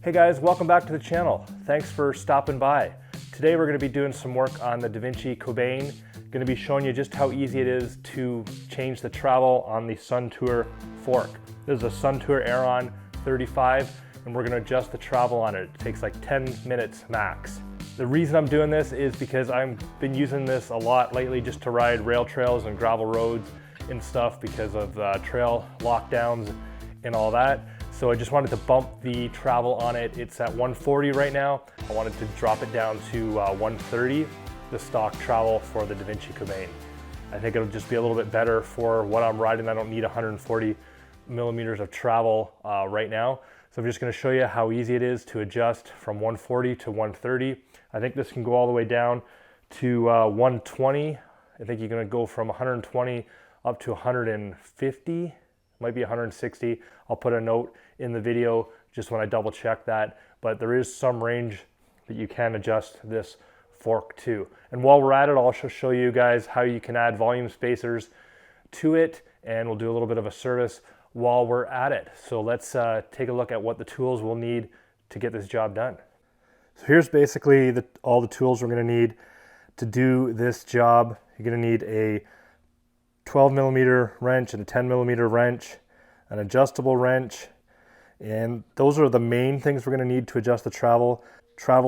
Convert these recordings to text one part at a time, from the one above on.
Hey guys, welcome back to the channel. Thanks for stopping by. Today we're going to be doing some work on the Da Vinci Cobain. Going to be showing you just how easy it is to change the travel on the Suntour Fork. This is a Suntour Auron 35 and we're going to adjust the travel on it. It takes like 10 minutes max. The reason I'm doing this is because I've been using this a lot lately just to ride rail trails and gravel roads and stuff because of trail lockdowns and all that. So I just wanted to bump the travel on it. It's at 140 right now. I wanted to drop it down to 130, the stock travel for the Da Vinci Cobain. I think it'll just be a little bit better for what I'm riding. I don't need 140 millimeters of travel right now. So I'm just gonna show you how easy it is to adjust from 140 to 130. I think this can go all the way down to 120. I think you're gonna go from 120 up to 150. Might be 160. I'll put a note in the video just when I double check that, but there is some range that you can adjust this fork to. And while we're at it, I'll also show you guys how you can add volume spacers to it, and we'll do a little bit of a service while we're at it. So let's take a look at what the tools we'll need to get this job done. So here's basically all the tools we're gonna need to do this job. You're gonna need a 12 millimeter wrench and a 10 millimeter wrench, an adjustable wrench, and those are the main things we're going to need to adjust the travel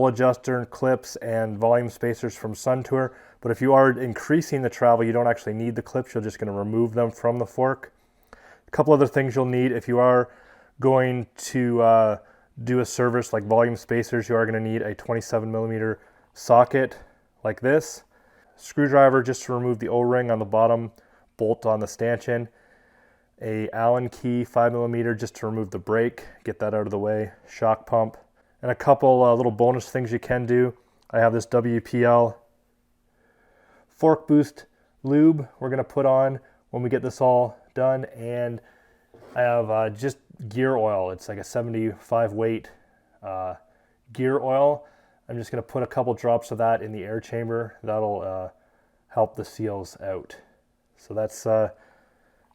adjuster, clips, and volume spacers from Suntour. But if you are increasing the travel, you don't actually need the clips. You're just going to remove them from the fork. A couple other things you'll need if you are going to do a service like volume spacers. You are going to need a 27 millimeter socket like this, screwdriver just to remove the O-ring on the bottom bolt on the stanchion, a Allen key 5 millimeter just to remove the brake, get that out of the way, shock pump, and a couple little bonus things you can do. I have this WPL fork boost lube we're going to put on when we get this all done, and I have just gear oil. It's like a 75 weight gear oil. I'm just going to put a couple drops of that in the air chamber. That'll help the seals out. So that's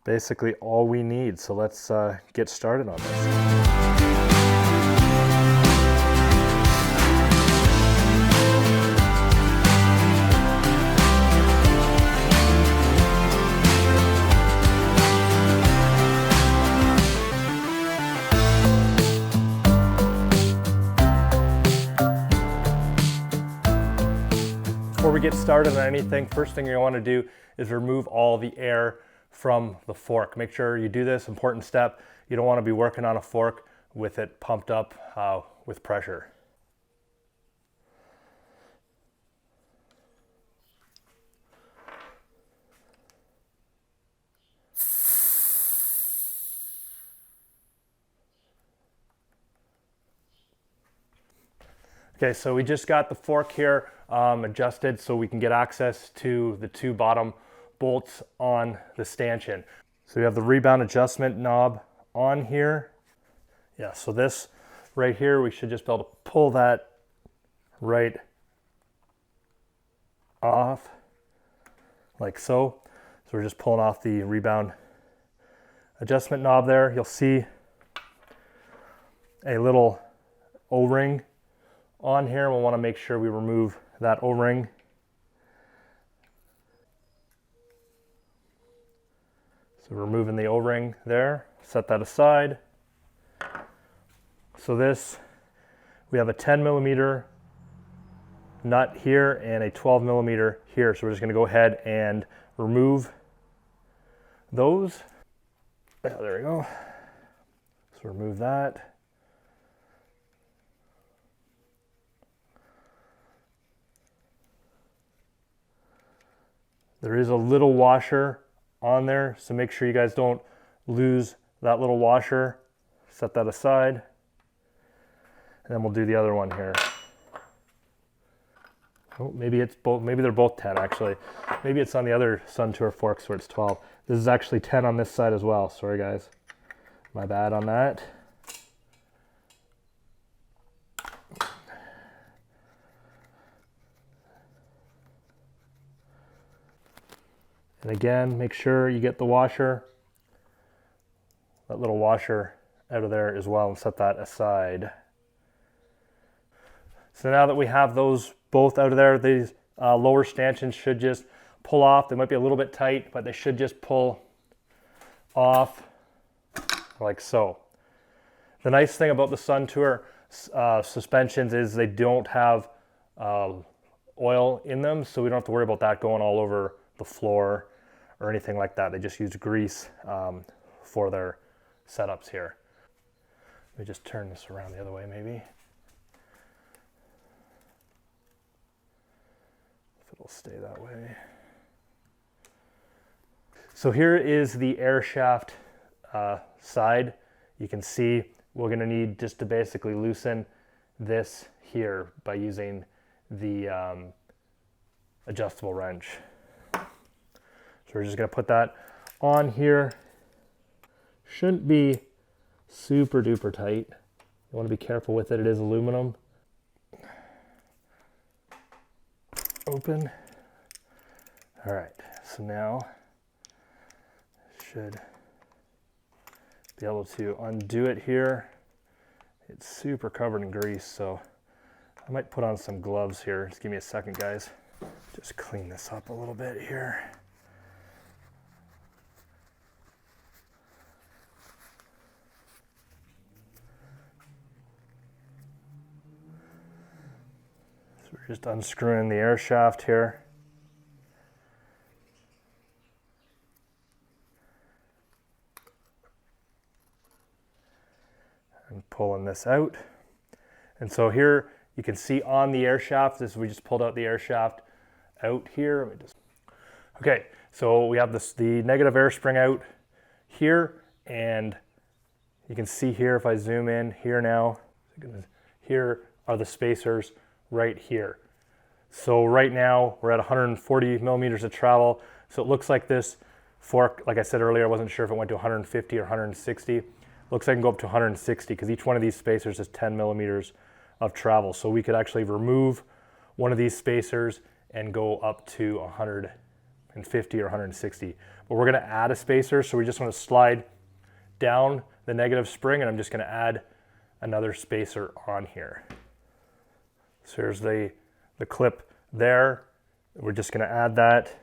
basically all we need. So let's get started on this. Before we get started on anything, first thing you want to do is remove all the air from the fork. Make sure you do this, important step. You don't want to be working on a fork with it pumped up with pressure. Okay, so we just got the fork here adjusted so we can get access to the two bottom bolts on the stanchion. So we have the rebound adjustment knob on here. Yeah, so this right here, we should just be able to pull that right off like so. So we're just pulling off the rebound adjustment knob there. You'll see a little O-ring on here. We'll want to make sure we remove that O-ring. So removing the O-ring there, set that aside. So this, we have a 10 millimeter nut here and a 12 millimeter here. So we're just going to go ahead and remove those. Yeah, there we go. So remove that. There is a little washer on there, so make sure you guys don't lose that little washer. Set that aside, and then we'll do the other one here. Oh, maybe it's both. Maybe they're both 10 actually. Maybe it's on the other Suntour Forks where it's 12. This is actually 10 on this side as well. Sorry guys, my bad on that. And again, make sure you get the washer, that little washer out of there as well, and set that aside. So now that we have those both out of there, these lower stanchions should just pull off. They might be a little bit tight, but they should just pull off like so. The nice thing about the Suntour suspensions is they don't have oil in them, so we don't have to worry about that going all over the floor or anything like that. They just use grease for their setups here. Let me just turn this around the other way maybe. If it'll stay that way. So here is the air shaft side. You can see we're going to need just to basically loosen this here by using the adjustable wrench. So we're just going to put that on here. Shouldn't be super duper tight. You want to be careful with it. It is aluminum. Open. All right, so now should be able to undo it here. It's super covered in grease, so I might put on some gloves here. Just give me a second, guys. Just clean this up a little bit here. So we're just unscrewing the air shaft here. And pulling this out. And so here you can see on the air shaft, this we just pulled out the air shaft out here. Okay, so we have the negative air spring out here, and you can see here if I zoom in here now, here are the spacers right here. So right now we're at 140 millimeters of travel. So it looks like this fork, like I said earlier, I wasn't sure if it went to 150 or 160. Looks like I can go up to 160 because each one of these spacers is 10 millimeters of travel. So we could actually remove one of these spacers and go up to 150 or 160. But we're going to add a spacer, so we just want to slide down the negative spring, and I'm just going to add another spacer on here. So here's the clip there. We're just going to add that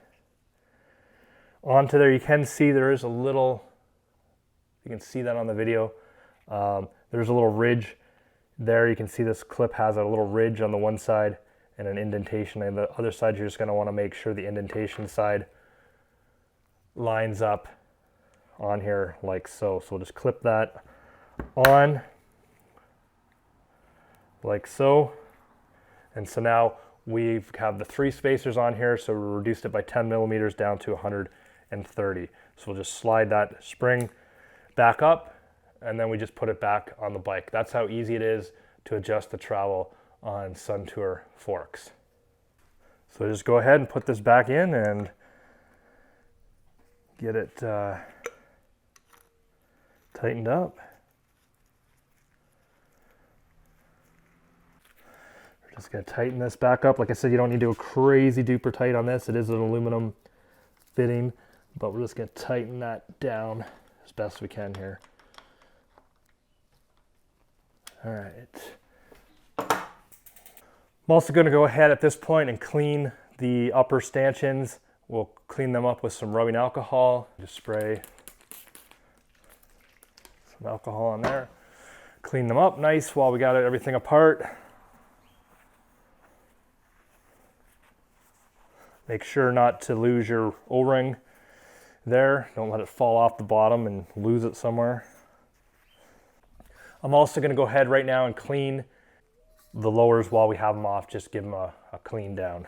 onto there. You can see there is a little, you can see that on the video. There's a little ridge there. You can see this clip has a little ridge on the one side and an indentation on the other side. You're just going to want to make sure the indentation side lines up on here like so. So we'll just clip that on like so. And so now we have the 3 spacers on here, so we reduced it by 10 millimeters down to 130. So we'll just slide that spring back up, and then we just put it back on the bike. That's how easy it is to adjust the travel on Suntour Forks. So just go ahead and put this back in and get it tightened up. We're just going to tighten this back up. Like I said, you don't need to go crazy duper tight on this. It is an aluminum fitting, but we're just going to tighten that down as best we can here. All right. I'm also going to go ahead at this point and clean the upper stanchions. We'll clean them up with some rubbing alcohol. Just spray some alcohol on there. Clean them up nice while we got everything apart. Make sure not to lose your O-ring there. Don't let it fall off the bottom and lose it somewhere. I'm also going to go ahead right now and clean the lowers while we have them off. Just give them a clean down.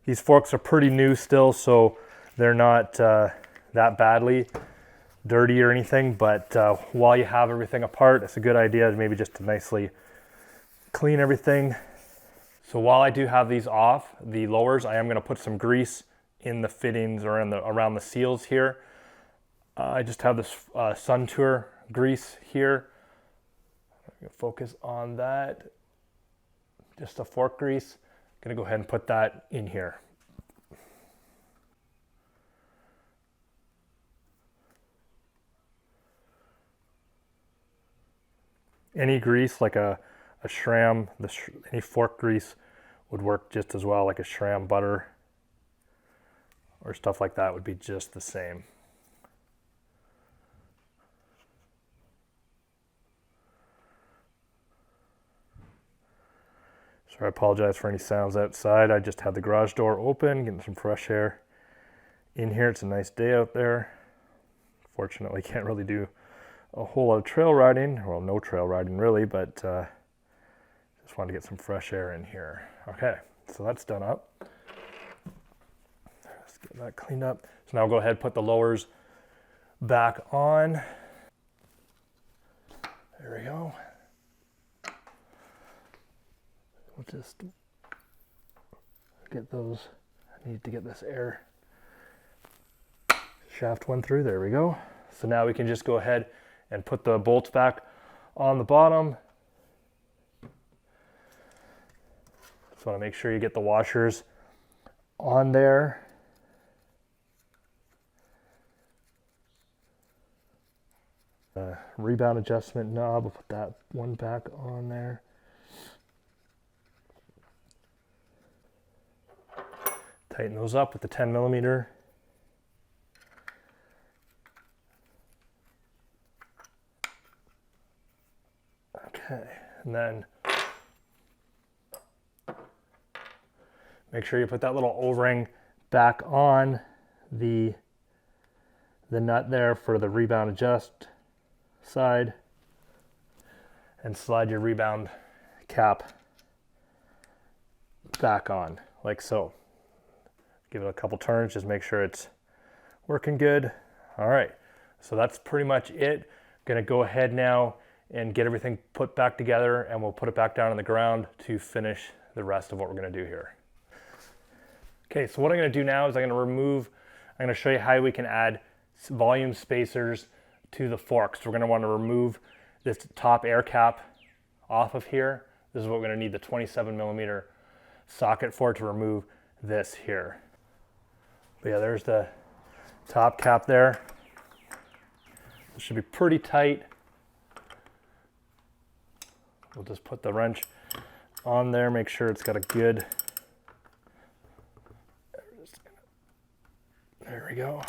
These forks are pretty new still, so they're not that badly dirty or anything, but while you have everything apart, it's a good idea maybe just to nicely clean everything. So while I do have these off, the lowers, I am going to put some grease in the fittings or around the seals here. I just have this Suntour grease here. I'm going to focus on that. Just the fork grease. I'm going to go ahead and put that in here. Any grease, like a a SRAM, any fork grease would work just as well, like a SRAM butter or stuff like that would be just the same. So I apologize for any sounds outside. I just had the garage door open, getting some fresh air in here. It's a nice day out there. Fortunately, can't really do a whole lot of trail riding. Well, no trail riding really, but just wanted to get some fresh air in here. Okay, so that's done up. Let's get that cleaned up. So now we'll go ahead and put the lowers back on. There we go. We'll just get those. I need to get this air shaft one through. There we go. So now we can just go ahead and put the bolts back on the bottom. Just want to make sure you get the washers on there. Rebound adjustment knob, we'll put that one back on there. Tighten those up with the 10mm. Okay, and then make sure you put that little O-ring back on the nut there for the rebound adjust side, and slide your rebound cap back on like so. Give it a couple turns, just make sure it's working good. All right, so that's pretty much it. Gonna go ahead now and get everything put back together, and we'll put it back down on the ground to finish the rest of what we're gonna do here. Okay, so what I'm gonna do now is I'm gonna show you how we can add volume spacers to the forks. We're gonna wanna remove this top air cap off of here. This is what we're gonna need the 27mm socket for, to remove this here. But yeah, there's the top cap there. It should be pretty tight. We'll just put the wrench on there, make sure it's got a good, there we go.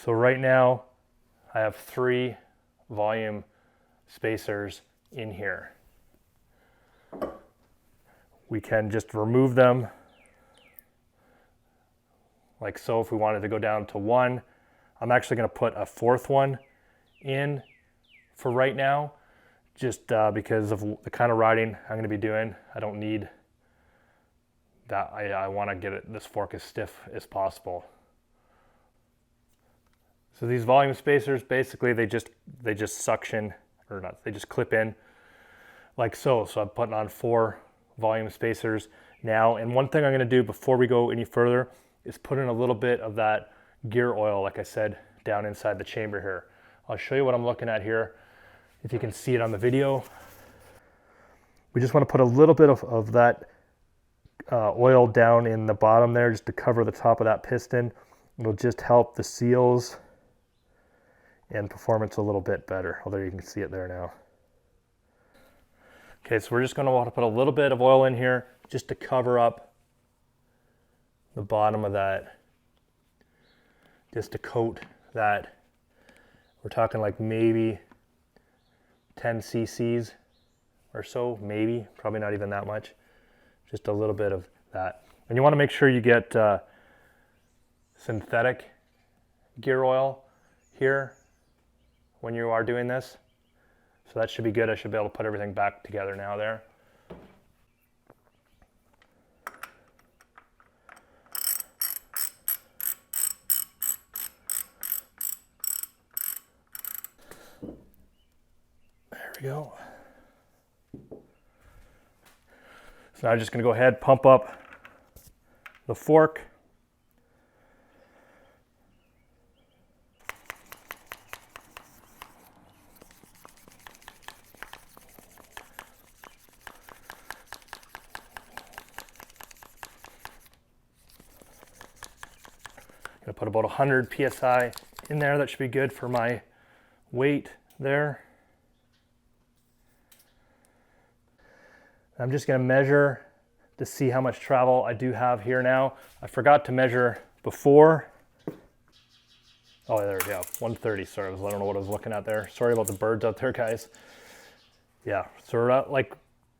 So right now, I have 3 volume spacers in here. We can just remove them like so if we wanted to go down to 1. I'm actually going to put a 4th one in for right now, just because of the kind of riding I'm going to be doing. I don't need that. I want to get this fork as stiff as possible. So these volume spacers, basically they just suction, or not, they just clip in like so. So I'm putting on 4 volume spacers now. And one thing I'm gonna do before we go any further is put in a little bit of that gear oil, like I said, down inside the chamber here. I'll show you what I'm looking at here, if you can see it on the video. We just wanna put a little bit of that oil down in the bottom there, just to cover the top of that piston. It'll just help the seals and performance a little bit better, although you can see it there now. Okay, so we're just gonna want to put a little bit of oil in here just to cover up the bottom of that, just to coat that. We're talking like maybe 10 cc's or so, maybe, probably not even that much. Just a little bit of that. And you wanna make sure you get synthetic gear oil here when you are doing this. So that should be good. I should be able to put everything back together now there. There we go. So now I'm just going to go ahead, pump up the fork. gonna put about 100 PSI in there. That should be good for my weight there. I'm just gonna measure to see how much travel I do have here now. I forgot to measure before. Oh, there we go, 130, sorry, I don't know what I was looking at there. Sorry about the birds out there, guys. Yeah, so we're at like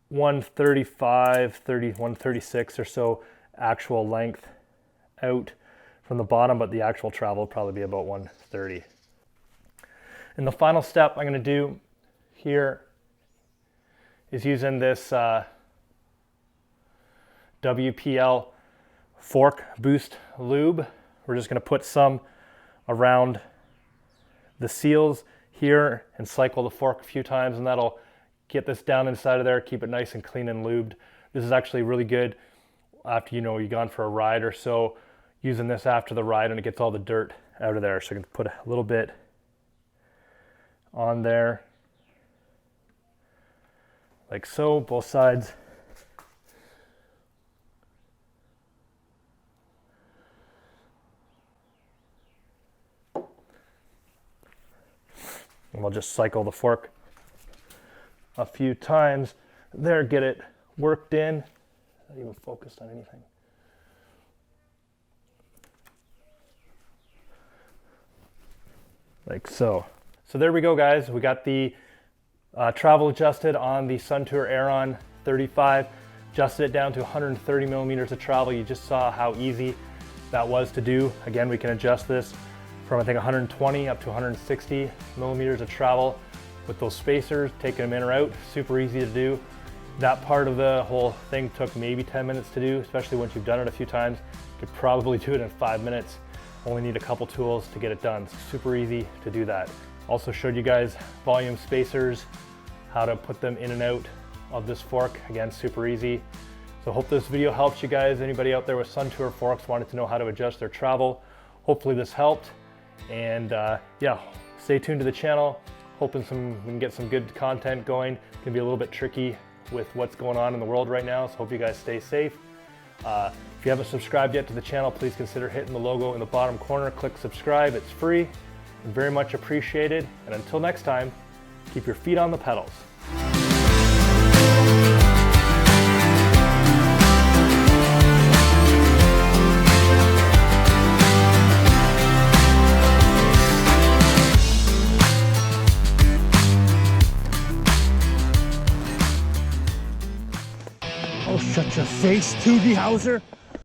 135, 136 or so actual length out from the bottom, but the actual travel will probably be about 130. And the final step I'm gonna do here is using this WPL fork boost lube. We're just gonna put some around the seals here and cycle the fork a few times, and that'll get this down inside of there, keep it nice and clean and lubed. This is actually really good after you've gone for a ride or so, using this after the ride, and it gets all the dirt out of there. So you can put a little bit on there, like so, both sides. And we'll just cycle the fork a few times there, get it worked in. Not even focused on anything. Like so. So there we go, guys. We got the travel adjusted on the Suntour Auron 35. Adjusted it down to 130 millimeters of travel. You just saw how easy that was to do. Again, we can adjust this from I think 120 up to 160 millimeters of travel with those spacers, taking them in or out. Super easy to do. That part of the whole thing took maybe 10 minutes to do, especially once you've done it a few times. You could probably do it in 5 minutes. Only need a couple tools to get it done. It's super easy to do that. Also showed you guys volume spacers, how to put them in and out of this fork. Again, super easy. So hope this video helps you guys. Anybody out there with Suntour forks wanted to know how to adjust their travel. Hopefully this helped. And yeah, stay tuned to the channel. Hoping we can get some good content going. It can be a little bit tricky with what's going on in the world right now, so hope you guys stay safe. If you haven't subscribed yet to the channel, please consider hitting the logo in the bottom corner. Click subscribe, it's free and very much appreciated. And until next time, keep your feet on the pedals. Oh, shut your face, Toogy, Howser.